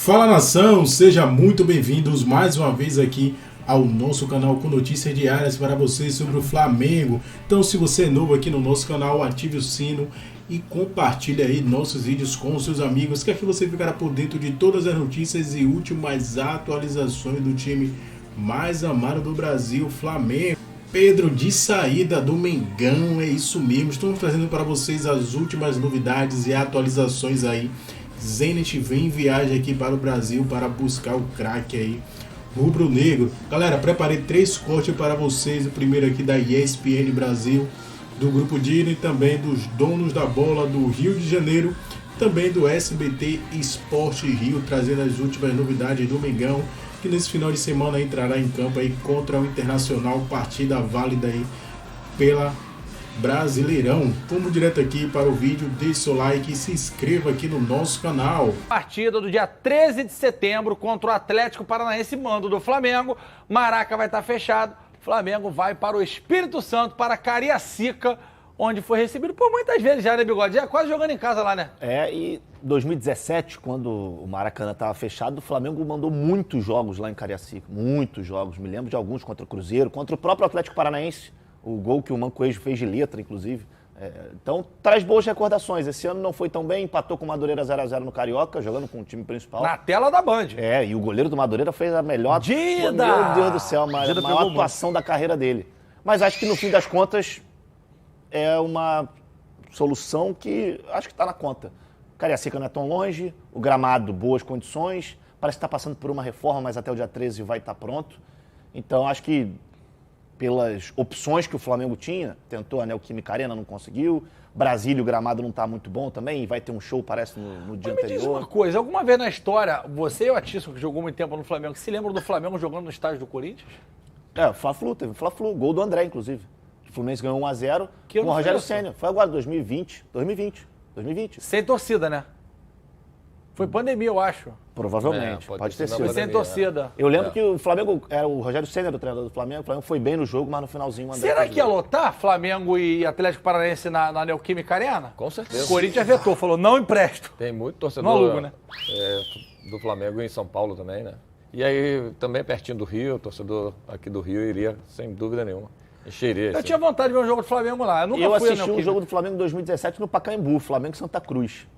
Fala nação, sejam muito bem-vindos mais uma vez aqui ao nosso canal com notícias diárias para vocês sobre o Flamengo. Então, se você é novo aqui no nosso canal, ative o sino e compartilhe aí nossos vídeos com seus amigos, que aqui você ficará por dentro de todas as notícias e últimas atualizações do time mais amado do Brasil, Flamengo. Pedro de saída do Mengão, é isso mesmo, estamos trazendo para vocês as últimas novidades e atualizações aí. Zenit vem em viagem aqui para o Brasil para buscar o craque aí, rubro-negro. Galera, preparei 3 cortes para vocês, o primeiro aqui da ESPN Brasil, do Grupo Dini, também dos donos da bola do Rio de Janeiro, também do SBT Esporte Rio, trazendo as últimas novidades do Mengão, que nesse final de semana entrará em campo aí contra o Internacional, partida válida aí pela Brasileirão. Vamos direto aqui para o vídeo, deixe seu like e se inscreva aqui no nosso canal. Partida do dia 13 de setembro contra o Atlético Paranaense, mando do Flamengo. Maraca vai estar fechado. Flamengo vai para o Espírito Santo, para Cariacica, onde foi recebido por muitas vezes já, né, Bigode? Já quase jogando em casa lá, né? E 2017, quando o Maracanã estava fechado, o Flamengo mandou muitos jogos lá em Cariacica. Muitos jogos. Me lembro de alguns contra o Cruzeiro, contra o próprio Atlético Paranaense. O gol que o Mancoejo fez de letra, inclusive. Então, traz boas recordações. Esse ano não foi tão bem, empatou com o Madureira 0x0 no Carioca, jogando com o time principal. Na tela da Band. E o goleiro do Madureira fez a melhor... Dida! Meu Deus do céu, a maior atuação da carreira dele. Mas acho que, no fim das contas, é uma solução que acho que está na conta. Cariacica não é tão longe, o gramado, boas condições, parece que está passando por uma reforma, mas até o dia 13 vai estar pronto. Então, acho que pelas opções que o Flamengo tinha, tentou a Neoquímica Arena, não conseguiu. Brasília, o gramado não está muito bom também, vai ter um show, parece, no dia anterior. Me diz uma coisa, alguma vez na história, você e o Atisson, que jogou muito tempo no Flamengo, se lembram do Flamengo jogando no estádio do Corinthians? O Fla-Flu, teve o Fla-Flu, gol do André, inclusive. O Fluminense ganhou 1x0 com o Rogério Ceni. Foi agora, 2020. Sem torcida, né? Foi pandemia, eu acho. Provavelmente, pode ter sido. Foi sem torcida. Eu lembro que o Flamengo, o Rogério Ceni era o treinador do Flamengo, o Flamengo foi bem no jogo, mas no finalzinho... O André Será que ia lotar Flamengo e Atlético Paranaense na Neoquímica Arena? Com certeza. O Corinthians vetou, falou, não empresto. Tem muito torcedor alugo, né? Do Flamengo em São Paulo também, né? E aí, também pertinho do Rio, o torcedor aqui do Rio iria, sem dúvida nenhuma. Encheria. Eu tinha vontade de ver um jogo do Flamengo lá. Eu assisti um jogo do Flamengo em 2017 no Pacaembu, Flamengo e Santa Cruz.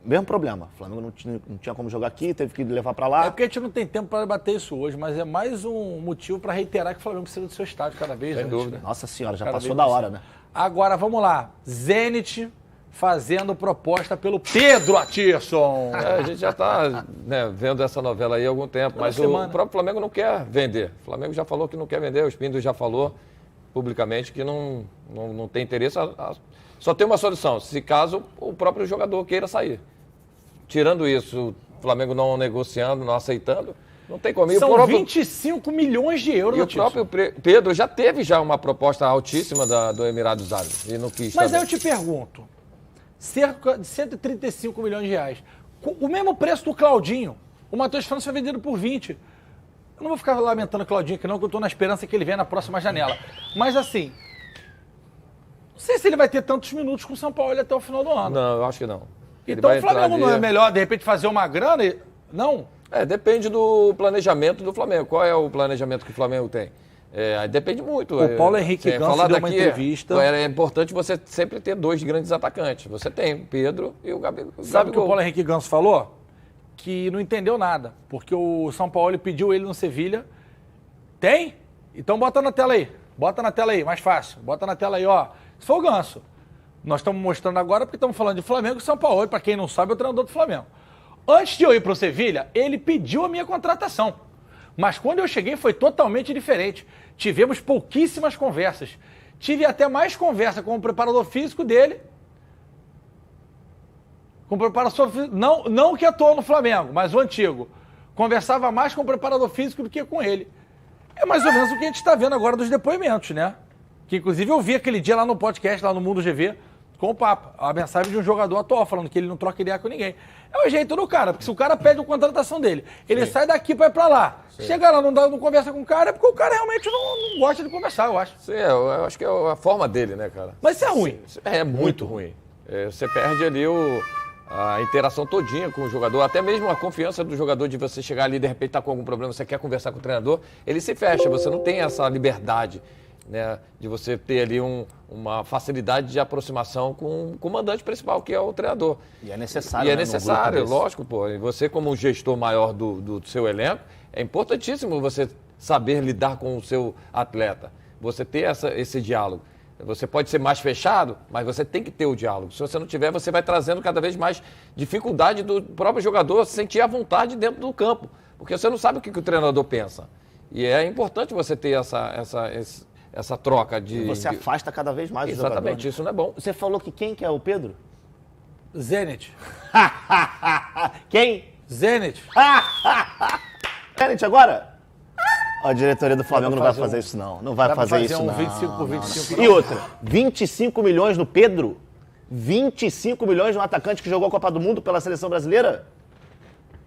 Mesmo problema. O Flamengo não tinha como jogar aqui, teve que levar pra lá. É porque a gente não tem tempo para debater isso hoje, mas é mais um motivo para reiterar que o Flamengo precisa do seu estádio cada vez. Sem dúvida. Nossa senhora, já passou da hora, né? Agora, vamos lá. Zenit fazendo proposta pelo Pedro Atisson. A gente já está vendo essa novela aí há algum tempo, mas o próprio Flamengo não quer vender. O Flamengo já falou que não quer vender, o Espíndola já falou publicamente que não tem interesse. Só tem uma solução, se caso o próprio jogador queira sair. Tirando isso, o Flamengo não negociando, não aceitando, não tem como. São 25 milhões de euros. E o próprio Pedro já teve uma proposta altíssima do Emirados Árabes e não quis. Mas aí eu te pergunto, cerca de 135 milhões de reais, o mesmo preço do Claudinho, o Matheus França foi vendido por 20. Eu não vou ficar lamentando o Claudinho aqui não, que eu estou na esperança que ele venha na próxima janela. Mas assim, não sei se ele vai ter tantos minutos com o São Paulo até o final do ano. Não, eu acho que não. Então o Flamengo não é melhor, de repente, fazer uma grana? Não? Depende do planejamento do Flamengo. Qual é o planejamento que o Flamengo tem? Depende muito. O Paulo Henrique Ganso deu uma entrevista. É importante você sempre ter 2 grandes atacantes. Você tem o Pedro e o Gabigol. Sabe o que o Paulo Henrique Ganso falou? Que não entendeu nada, porque o São Paulo pediu ele no Sevilha. Tem? Então bota na tela aí, mais fácil. Bota na tela aí, ó. Isso foi o Ganso. Nós estamos mostrando agora porque estamos falando de Flamengo e São Paulo. Para quem não sabe, é o treinador do Flamengo. Antes de eu ir para o Sevilha, ele pediu a minha contratação. Mas quando eu cheguei foi totalmente diferente. Tivemos pouquíssimas conversas. Tive até mais conversa com o preparador físico dele. Com o preparador físico, não que atuou no Flamengo, mas o antigo. Conversava mais com o preparador físico do que com ele. É mais ou menos o que a gente está vendo agora dos depoimentos, né? Que inclusive eu vi aquele dia lá no podcast, lá no Mundo GV, com o Papa. A mensagem de um jogador atual, falando que ele não troca ideia com ninguém. É o jeito do cara, porque se o cara pede a contratação dele, ele sai daqui para ir para lá. Chega lá, não conversa com o cara, é porque o cara realmente não gosta de conversar, eu acho. Sim, eu acho que é a forma dele, né, cara? Mas isso é ruim. É muito ruim. Você perde ali a interação todinha com o jogador, até mesmo a confiança do jogador de você chegar ali e de repente tá com algum problema, você quer conversar com o treinador, ele se fecha, você não tem essa liberdade, né, de você ter ali uma facilidade de aproximação com o comandante principal, que é o treinador. E é necessário, E é necessário, lógico, pô. E você, como um gestor maior do seu elenco, é importantíssimo você saber lidar com o seu atleta, você ter esse diálogo. Você pode ser mais fechado, mas você tem que ter o diálogo. Se você não tiver, você vai trazendo cada vez mais dificuldade do próprio jogador sentir a vontade dentro do campo, porque você não sabe o que o treinador pensa. E é importante você ter essa troca de... E você afasta cada vez mais o jogador. Exatamente, isso não é bom. Você falou que quem que é o Pedro? Zenit. Quem? Zenit. Zenit agora? A diretoria do Flamengo não vai fazer isso, não. Não vai fazer isso, não. 25 por 25. E outra, 25 milhões no Pedro? 25 milhões no atacante que jogou a Copa do Mundo pela seleção brasileira?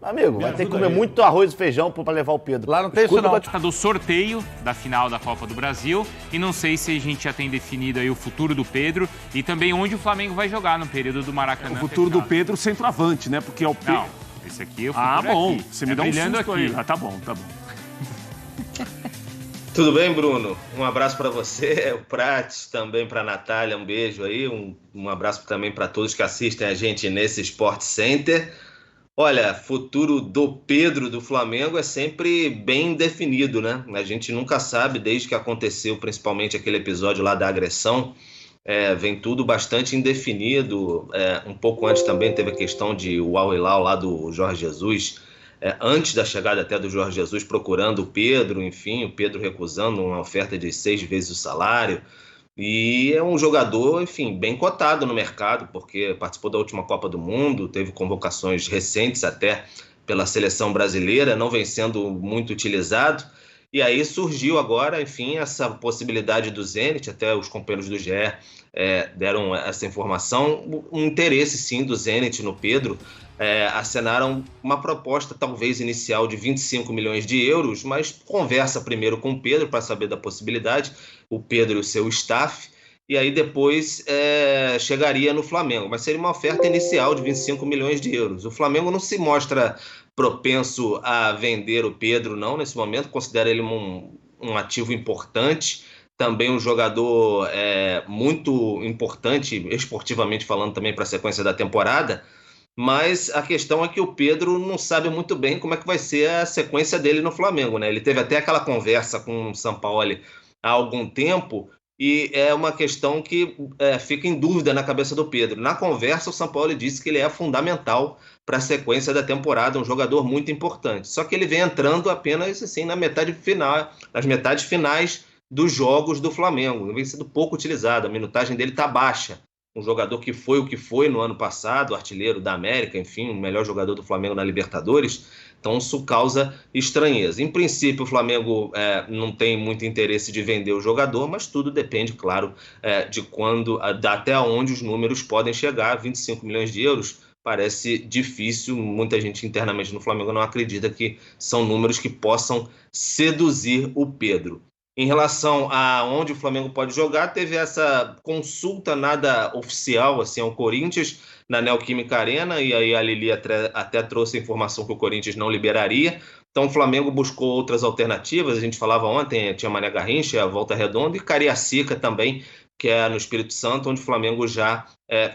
Amigo, vai ter que comer muito arroz e feijão para levar o Pedro. Lá não tem isso, não. Do sorteio da final da Copa do Brasil. E não sei se a gente já tem definido aí o futuro do Pedro e também onde o Flamengo vai jogar no período do Maracanã. O futuro do Pedro, centroavante, né? Porque é o Pedro. Não, esse aqui é o futuro bom. aqui. Você me dá um susto aqui. Tá bom, tá bom. Tudo bem, Bruno? Um abraço para você, o Prates, também para a Natália, um beijo aí, um abraço também para todos que assistem a gente nesse Sport Center. Olha, futuro do Pedro do Flamengo é sempre bem definido, né? A gente nunca sabe, desde que aconteceu principalmente aquele episódio lá da agressão, vem tudo bastante indefinido. Um pouco antes também teve a questão de o Al Hilal lá do Jorge Jesus, antes da chegada até do Jorge Jesus, procurando o Pedro, enfim, o Pedro recusando uma oferta de 6 vezes o salário. E é um jogador, enfim, bem cotado no mercado, porque participou da última Copa do Mundo, teve convocações recentes até pela seleção brasileira, não vem sendo muito utilizado. E aí surgiu agora, enfim, essa possibilidade do Zenit, até os companheiros do GE deram essa informação, um interesse sim do Zenit no Pedro. Acenaram uma proposta talvez inicial de 25 milhões de euros, mas conversa primeiro com o Pedro para saber da possibilidade, o Pedro e o seu staff, e aí depois chegaria no Flamengo, mas seria uma oferta inicial de 25 milhões de euros. O Flamengo não se mostra propenso a vender o Pedro não, nesse momento, considera ele um ativo importante, também um jogador muito importante, esportivamente falando também para a sequência da temporada. Mas a questão é que o Pedro não sabe muito bem como é que vai ser a sequência dele no Flamengo, né? Ele teve até aquela conversa com o Sampaoli há algum tempo e é uma questão que fica em dúvida na cabeça do Pedro. Na conversa, o Sampaoli disse que ele é fundamental para a sequência da temporada, um jogador muito importante. Só que ele vem entrando apenas assim nas metades finais dos jogos do Flamengo. Ele vem sendo pouco utilizado, a minutagem dele está baixa. Um jogador que foi o que foi no ano passado, artilheiro da América, enfim, o melhor jogador do Flamengo na Libertadores. Então isso causa estranheza. Em princípio, o Flamengo não tem muito interesse de vender o jogador, mas tudo depende, claro, de até onde os números podem chegar. 25 milhões de euros parece difícil. Muita gente internamente no Flamengo não acredita que são números que possam seduzir o Pedro. Em relação a onde o Flamengo pode jogar, teve essa consulta nada oficial assim, ao Corinthians na Neoquímica Arena, e aí a Lili até trouxe a informação que o Corinthians não liberaria. Então o Flamengo buscou outras alternativas, a gente falava ontem, tinha Mané Garrincha, a Volta Redonda, e Cariacica também, que é no Espírito Santo, onde o Flamengo já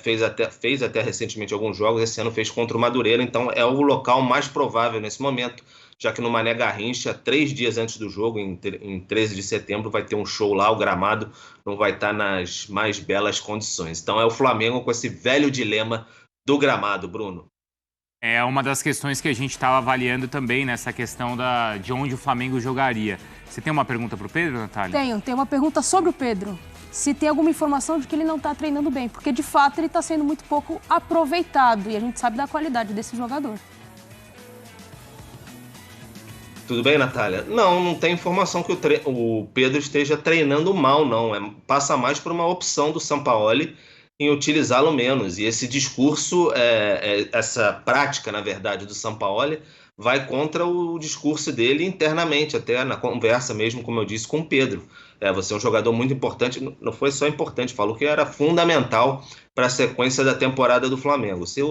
fez até recentemente alguns jogos, esse ano fez contra o Madureira, então é o local mais provável nesse momento, já que no Mané Garrincha, 3 dias antes do jogo, em 13 de setembro, vai ter um show lá, o gramado não vai estar nas mais belas condições. Então é o Flamengo com esse velho dilema do gramado, Bruno. É uma das questões que a gente estava avaliando também, nessa questão de onde o Flamengo jogaria. Você tem uma pergunta para o Pedro, Natália? Tenho uma pergunta sobre o Pedro. Se tem alguma informação de que ele não está treinando bem, porque de fato ele está sendo muito pouco aproveitado e a gente sabe da qualidade desse jogador. Tudo bem, Natália? Não tem informação que o Pedro esteja treinando mal, não. Passa mais por uma opção do Sampaoli em utilizá-lo menos. E esse discurso, essa prática, na verdade, do Sampaoli, vai contra o discurso dele internamente, até na conversa mesmo, como eu disse, com o Pedro. Você é um jogador muito importante, não foi só importante, falou que era fundamental para a sequência da temporada do Flamengo. Se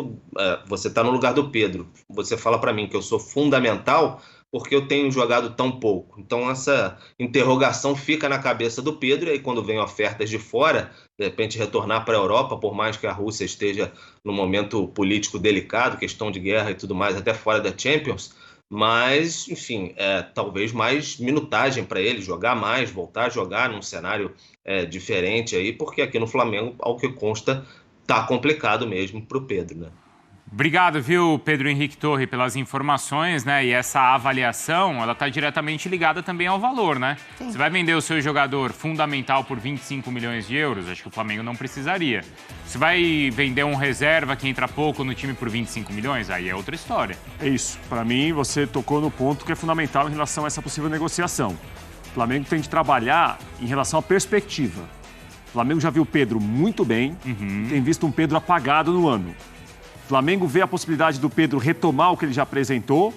você está no lugar do Pedro, você fala para mim que eu sou fundamental porque eu tenho jogado tão pouco. Então essa interrogação fica na cabeça do Pedro, e aí quando vem ofertas de fora, de repente retornar para a Europa, por mais que a Rússia esteja num momento político delicado, questão de guerra e tudo mais, até fora da Champions, mas, enfim, talvez mais minutagem para ele, jogar mais, voltar a jogar num cenário diferente aí, porque aqui no Flamengo, ao que consta, tá complicado mesmo para o Pedro, né? Obrigado, viu, Pedro Henrique Torre, pelas informações, né? E essa avaliação, ela está diretamente ligada também ao valor, né? Sim. Você vai vender o seu jogador fundamental por 25 milhões de euros? Acho que o Flamengo não precisaria. Você vai vender um reserva que entra pouco no time por 25 milhões? Aí é outra história. É isso. Para mim, você tocou no ponto que é fundamental em relação a essa possível negociação. O Flamengo tem de trabalhar em relação à perspectiva. O Flamengo já viu o Pedro muito bem, tem visto um Pedro apagado no ano. O Flamengo vê a possibilidade do Pedro retomar o que ele já apresentou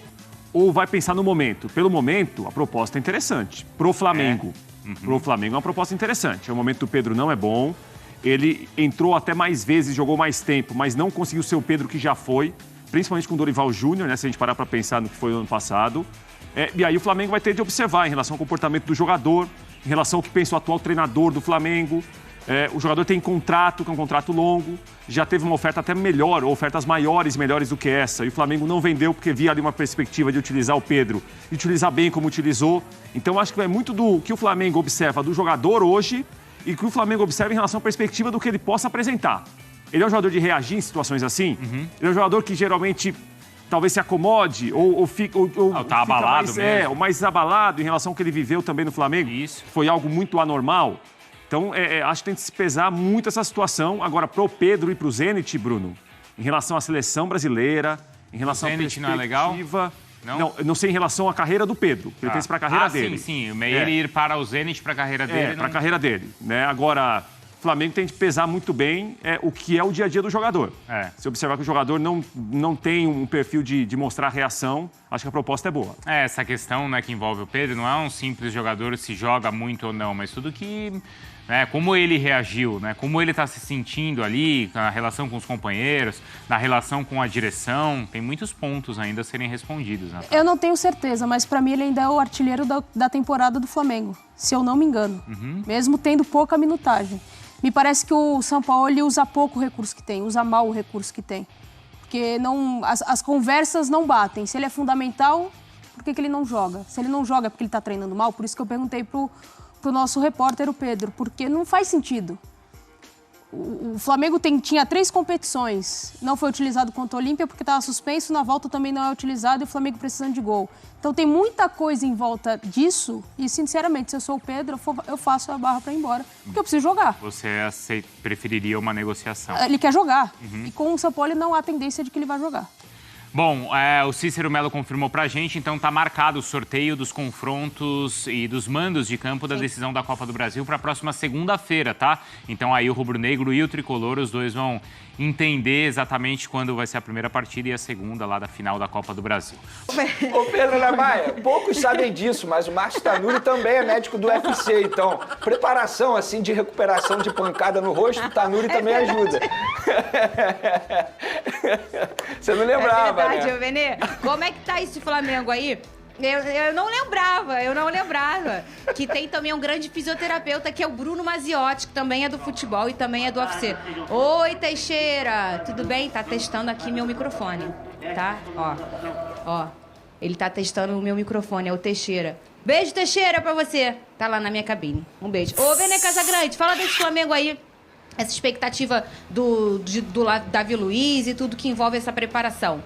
ou vai pensar no momento? Pelo momento, a proposta é interessante. Pro Flamengo. Pro Flamengo é uma proposta interessante. O momento do Pedro não é bom. Ele entrou até mais vezes, jogou mais tempo, mas não conseguiu ser o Pedro que já foi, principalmente com o Dorival Júnior, né? Se a gente parar para pensar no que foi o ano passado. E aí o Flamengo vai ter de observar em relação ao comportamento do jogador, em relação ao que pensa o atual treinador do Flamengo. O jogador tem contrato, que é um contrato longo, já teve uma oferta até melhor, ou ofertas melhores do que essa. E o Flamengo não vendeu porque via ali uma perspectiva de utilizar o Pedro, e utilizar bem como utilizou. Então acho que é muito do que o Flamengo observa do jogador hoje e que o Flamengo observa em relação à perspectiva do que ele possa apresentar. Ele é um jogador de reagir em situações assim, ele é um jogador que geralmente talvez se acomode ou tá abalado mais, ou mais abalado em relação ao que ele viveu também no Flamengo. Isso. Foi algo muito anormal. Então, acho que tem que se pesar muito essa situação. Agora, pro Pedro e pro Zenit, Bruno, em relação à seleção brasileira, em relação à perspectiva... não é legal? Não sei em relação à carreira do Pedro. Ele pensa para a carreira dele. Sim. Ele ir para o Zenit, para a carreira dele. Para a carreira dele. Né? Agora, o Flamengo tem que pesar muito bem o que é o dia a dia do jogador. Se observar que o jogador não tem um perfil de mostrar reação, acho que a proposta é boa. Essa questão, né, que envolve o Pedro não é um simples jogador se joga muito ou não, mas tudo que... como ele reagiu, né? Como ele está se sentindo ali, na relação com os companheiros, na relação com a direção, tem muitos pontos ainda a serem respondidos. Natália. Eu não tenho certeza, mas para mim ele ainda é o artilheiro da temporada do Flamengo, se eu não me engano, mesmo tendo pouca minutagem. Me parece que o São Paulo usa pouco o recurso que tem, usa mal o recurso que tem, porque as conversas não batem. Se ele é fundamental, por que ele não joga? Se ele não joga é porque ele está treinando mal, por isso que eu perguntei pro nosso repórter, o Pedro, porque não faz sentido. O Flamengo tinha 3 competições, não foi utilizado contra o Olímpia porque estava suspenso, na volta também não é utilizado e o Flamengo precisando de gol. Então tem muita coisa em volta disso e, sinceramente, se eu sou o Pedro, eu faço a barra para ir embora, porque eu preciso jogar. Você preferiria uma negociação? Ele quer jogar e com o São Paulo não há tendência de que ele vai jogar. Bom, o Cícero Melo confirmou pra gente, então tá marcado o sorteio dos confrontos e dos mandos de campo da decisão da Copa do Brasil para a próxima segunda-feira, tá? Então aí o Rubro-Negro e o Tricolor, os dois vão entender exatamente quando vai ser a primeira partida e a segunda lá da final da Copa do Brasil. Ô Pedro Maia, poucos sabem disso, mas o Márcio Tanuri também é médico do UFC, então preparação assim de recuperação de pancada no rosto, o Tanuri também ajuda. Você não lembrava, é verdade, né? Benê, como é que tá esse Flamengo aí? Eu não lembrava que tem também um grande fisioterapeuta que é o Bruno Maziotti, que também é do futebol e também é do UFC. Oi, Teixeira, tudo bem? Tá testando aqui meu microfone, tá? Ó, ele tá testando o meu microfone, é o Teixeira. Beijo, Teixeira, pra você. Tá lá na minha cabine. Um beijo. Ô, Benê Casagrande, fala desse Flamengo aí. Essa expectativa do Davi Luiz e tudo que envolve essa preparação.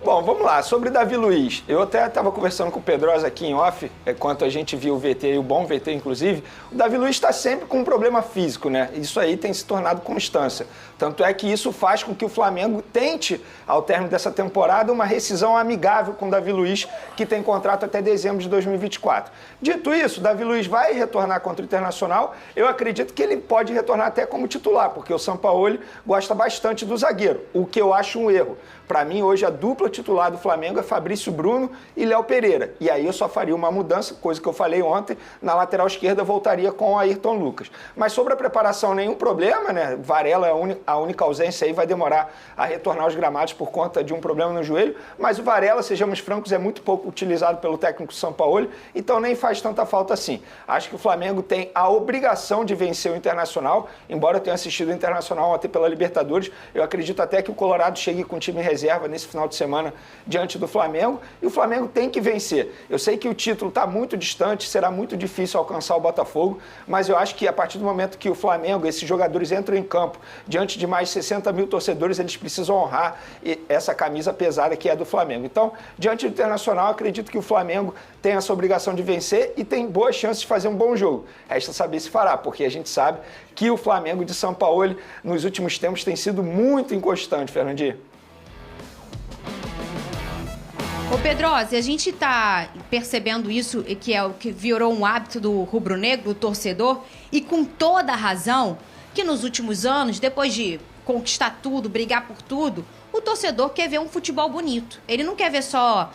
Bom, vamos lá. Sobre o Davi Luiz, eu até estava conversando com o Pedrosa aqui em off, enquanto a gente viu o VT, e o bom VT, inclusive. O Davi Luiz está sempre com um problema físico, né? Isso aí tem se tornado constância. Tanto é que isso faz com que o Flamengo tente, ao término dessa temporada, uma rescisão amigável com o Davi Luiz, que tem contrato até dezembro de 2024. Dito isso, o Davi Luiz vai retornar contra o Internacional. Eu acredito que ele pode retornar até como titular, porque o Sampaoli gosta bastante do zagueiro, o que eu acho um erro. Para mim, hoje, a dupla titular do Flamengo é Fabrício Bruno e Léo Pereira. E aí eu só faria uma mudança, coisa que eu falei ontem, na lateral esquerda voltaria com o Ayrton Lucas. Mas sobre a preparação, nenhum problema, né? Varela é a única ausência aí, vai demorar a retornar aos gramados por conta de um problema no joelho, mas o Varela, sejamos francos, é muito pouco utilizado pelo técnico Sampaoli, então nem faz tanta falta assim. Acho que o Flamengo tem a obrigação de vencer o Internacional, embora eu tenha assistido o Internacional até pela Libertadores, eu acredito até que o Colorado chegue com time reserva nesse final de semana diante do Flamengo, e o Flamengo tem que vencer. Eu sei que o título está muito distante, será muito difícil alcançar o Botafogo, mas eu acho que a partir do momento que o Flamengo, esses jogadores entram em campo diante de mais 60 mil torcedores, eles precisam honrar essa camisa pesada que é do Flamengo. Então, diante do Internacional, acredito que o Flamengo tem essa obrigação de vencer e tem boas chances de fazer um bom jogo. Resta saber se fará, porque a gente sabe que o Flamengo de Sampaoli, nos últimos tempos, tem sido muito inconstante, Fernandinho. Ô Pedrosa, a gente está percebendo isso, que é o que virou um hábito do rubro-negro, do torcedor, e com toda a razão, que nos últimos anos, depois de conquistar tudo, brigar por tudo, o torcedor quer ver um futebol bonito. Ele não quer ver só,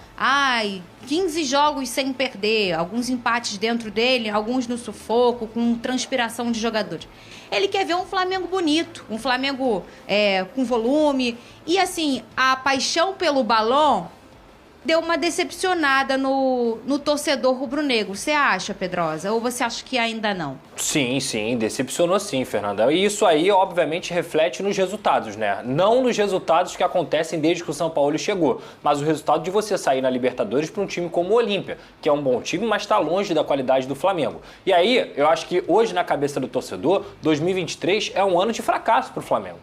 15 jogos sem perder, alguns empates dentro dele, alguns no sufoco, com transpiração de jogadores. Ele quer ver um Flamengo bonito, um Flamengo com volume. E assim, a paixão pelo balão deu uma decepcionada no torcedor rubro-negro. Você acha, Pedrosa? Ou você acha que ainda não? Sim, decepcionou sim, Fernanda. E isso aí, obviamente, reflete nos resultados, né? Não nos resultados que acontecem desde que o Sampaoli chegou, mas o resultado de você sair na Libertadores para um time como o Olímpia, que é um bom time, mas está longe da qualidade do Flamengo. E aí, eu acho que hoje, na cabeça do torcedor, 2023 é um ano de fracasso para o Flamengo.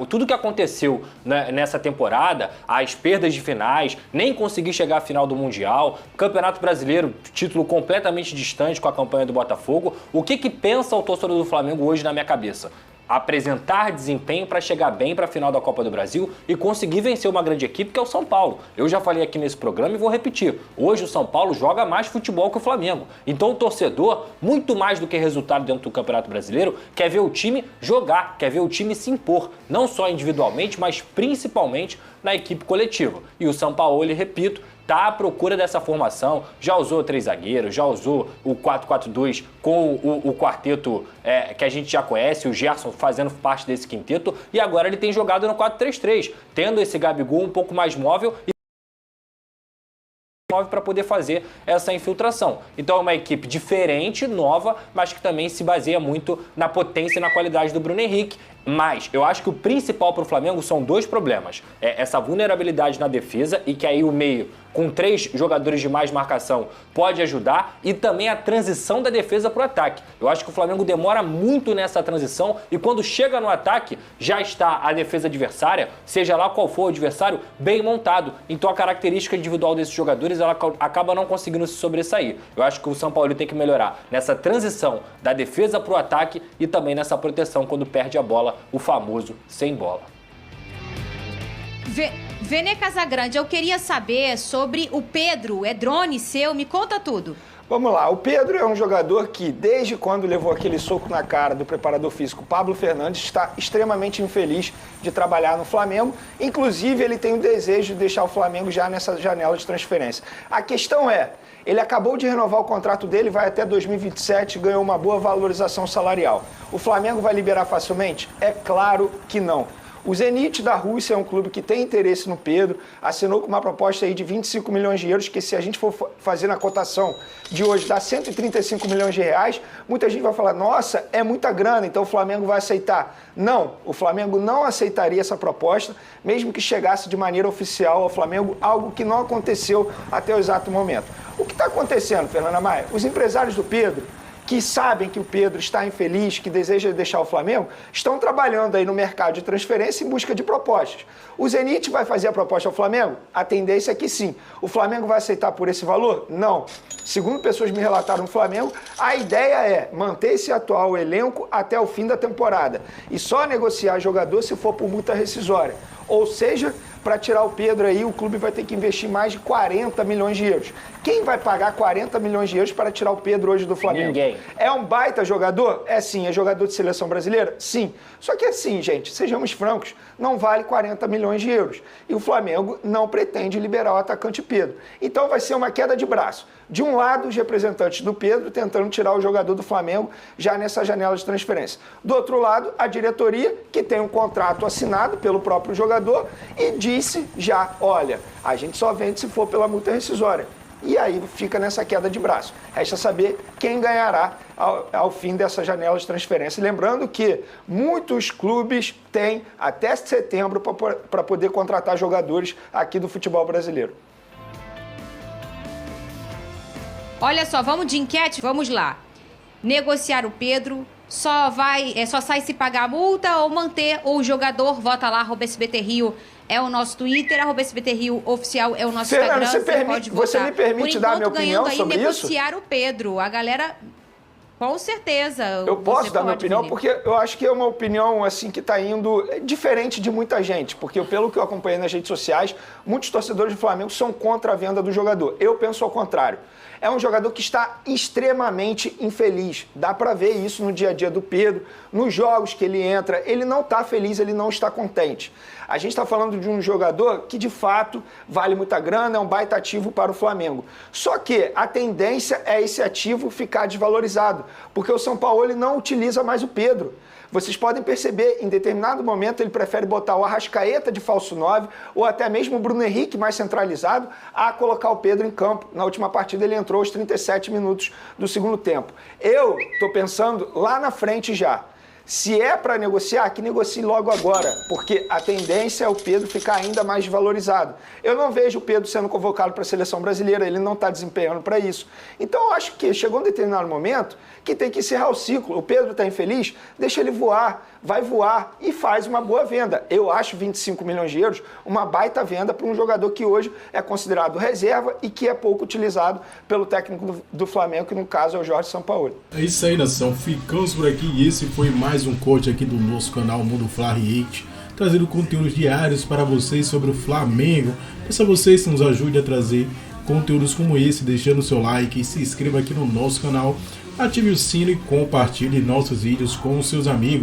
Tudo que aconteceu nessa temporada, as perdas de finais, nem conseguir chegar à final do Mundial, Campeonato Brasileiro, título completamente distante com a campanha do Botafogo. O que pensa o torcedor do Flamengo hoje na minha cabeça? Apresentar desempenho para chegar bem para a final da Copa do Brasil e conseguir vencer uma grande equipe que é o São Paulo. Eu já falei aqui nesse programa e vou repetir. Hoje o São Paulo joga mais futebol que o Flamengo. Então o torcedor, muito mais do que resultado dentro do Campeonato Brasileiro, quer ver o time jogar, quer ver o time se impor. Não só individualmente, mas principalmente na equipe coletiva. E o Sampaoli, repito, está à procura dessa formação, já usou 3 zagueiros, já usou o 4-4-2 com o quarteto que a gente já conhece, o Gerson fazendo parte desse quinteto, e agora ele tem jogado no 4-3-3, tendo esse Gabigol um pouco mais móvel e para poder fazer essa infiltração. Então é uma equipe diferente, nova, mas que também se baseia muito na potência e na qualidade do Bruno Henrique. Mas eu acho que o principal para o Flamengo são 2 problemas. Essa vulnerabilidade na defesa, e que aí o meio, com 3 jogadores de mais marcação, pode ajudar, e também a transição da defesa para o ataque. Eu acho que o Flamengo demora muito nessa transição, e quando chega no ataque, já está a defesa adversária, seja lá qual for o adversário, bem montado. Então a característica individual desses jogadores, ela acaba não conseguindo se sobressair. Eu acho que o São Paulo tem que melhorar nessa transição da defesa para o ataque e também nessa proteção quando perde a bola, o famoso sem bola. Vene Casagrande, eu queria saber sobre o Pedro, é drone seu, me conta tudo. Vamos lá, o Pedro é um jogador que, desde quando levou aquele soco na cara do preparador físico Pablo Fernandes, está extremamente infeliz de trabalhar no Flamengo. Inclusive, ele tem o desejo de deixar o Flamengo já nessa janela de transferência. A questão é, ele acabou de renovar o contrato dele, vai até 2027, ganhou uma boa valorização salarial. O Flamengo vai liberar facilmente? É claro que não. O Zenit da Rússia é um clube que tem interesse no Pedro, assinou com uma proposta aí de 25 milhões de euros, que se a gente for fazer na cotação de hoje dá 135 milhões de reais, muita gente vai falar, nossa, é muita grana, então o Flamengo vai aceitar. Não, o Flamengo não aceitaria essa proposta, mesmo que chegasse de maneira oficial ao Flamengo, algo que não aconteceu até o exato momento. O que está acontecendo, Fernanda Maia? Os empresários do Pedro, que sabem que o Pedro está infeliz, que deseja deixar o Flamengo, estão trabalhando aí no mercado de transferência em busca de propostas. O Zenit vai fazer a proposta ao Flamengo? A tendência é que sim. O Flamengo vai aceitar por esse valor? Não. Segundo pessoas me relataram no Flamengo, a ideia é manter esse atual elenco até o fim da temporada e só negociar jogador se for por multa rescisória. Ou seja, para tirar o Pedro aí, o clube vai ter que investir mais de 40 milhões de euros. Quem vai pagar 40 milhões de euros para tirar o Pedro hoje do Flamengo? Ninguém. É um baita jogador? É sim. É jogador de seleção brasileira? Sim. Só que assim, gente, sejamos francos, não vale 40 milhões de euros. E o Flamengo não pretende liberar o atacante Pedro. Então vai ser uma queda de braço. De um lado, os representantes do Pedro tentando tirar o jogador do Flamengo já nessa janela de transferência. Do outro lado, a diretoria, que tem um contrato assinado pelo próprio jogador e disse já, olha, a gente só vende se for pela multa rescisória. E aí fica nessa queda de braço. Resta saber quem ganhará ao fim dessa janela de transferência. Lembrando que muitos clubes têm até setembro para poder contratar jogadores aqui do futebol brasileiro. Olha só, vamos de enquete? Vamos lá. Negociar o Pedro, só sai se pagar a multa ou manter o jogador? Vota lá, @SBTRio é o nosso Twitter, @SBTRio oficial é o nosso Fernando, Instagram. você me permite dar minha opinião sobre isso? Negociar o Pedro. A galera, com certeza. Eu posso dar minha opinião, porque eu acho que é uma opinião assim que está indo diferente de muita gente, porque pelo que eu acompanhei nas redes sociais, muitos torcedores do Flamengo são contra a venda do jogador. Eu penso ao contrário. É um jogador que está extremamente infeliz. Dá para ver isso no dia a dia do Pedro, nos jogos que ele entra. Ele não está feliz, ele não está contente. A gente está falando de um jogador que, de fato, vale muita grana, é um baita ativo para o Flamengo. Só que a tendência é esse ativo ficar desvalorizado, porque o São Paulo não utiliza mais o Pedro. Vocês podem perceber, em determinado momento, ele prefere botar o Arrascaeta de falso 9 ou até mesmo o Bruno Henrique mais centralizado a colocar o Pedro em campo. Na última partida ele entrou aos 37 minutos do segundo tempo. Eu estou pensando lá na frente já. Se é para negociar, que negocie logo agora, porque a tendência é o Pedro ficar ainda mais desvalorizado. Eu não vejo o Pedro sendo convocado para a seleção brasileira, ele não está desempenhando para isso. Então eu acho que chegou um determinado momento que tem que encerrar o ciclo. O Pedro está infeliz, deixa ele voar, vai voar e faz uma boa venda. Eu acho 25 milhões de euros uma baita venda para um jogador que hoje é considerado reserva e que é pouco utilizado pelo técnico do Flamengo, que no caso é o Jorge Sampaoli. É isso aí, nação. Ficamos por aqui e esse foi mais um corte aqui do nosso canal Mundo Fla React, trazendo conteúdos diários para vocês sobre o Flamengo. Peço a vocês que nos ajudem a trazer conteúdos como esse, deixando o seu like e se inscreva aqui no nosso canal, ative o sino e compartilhe nossos vídeos com os seus amigos.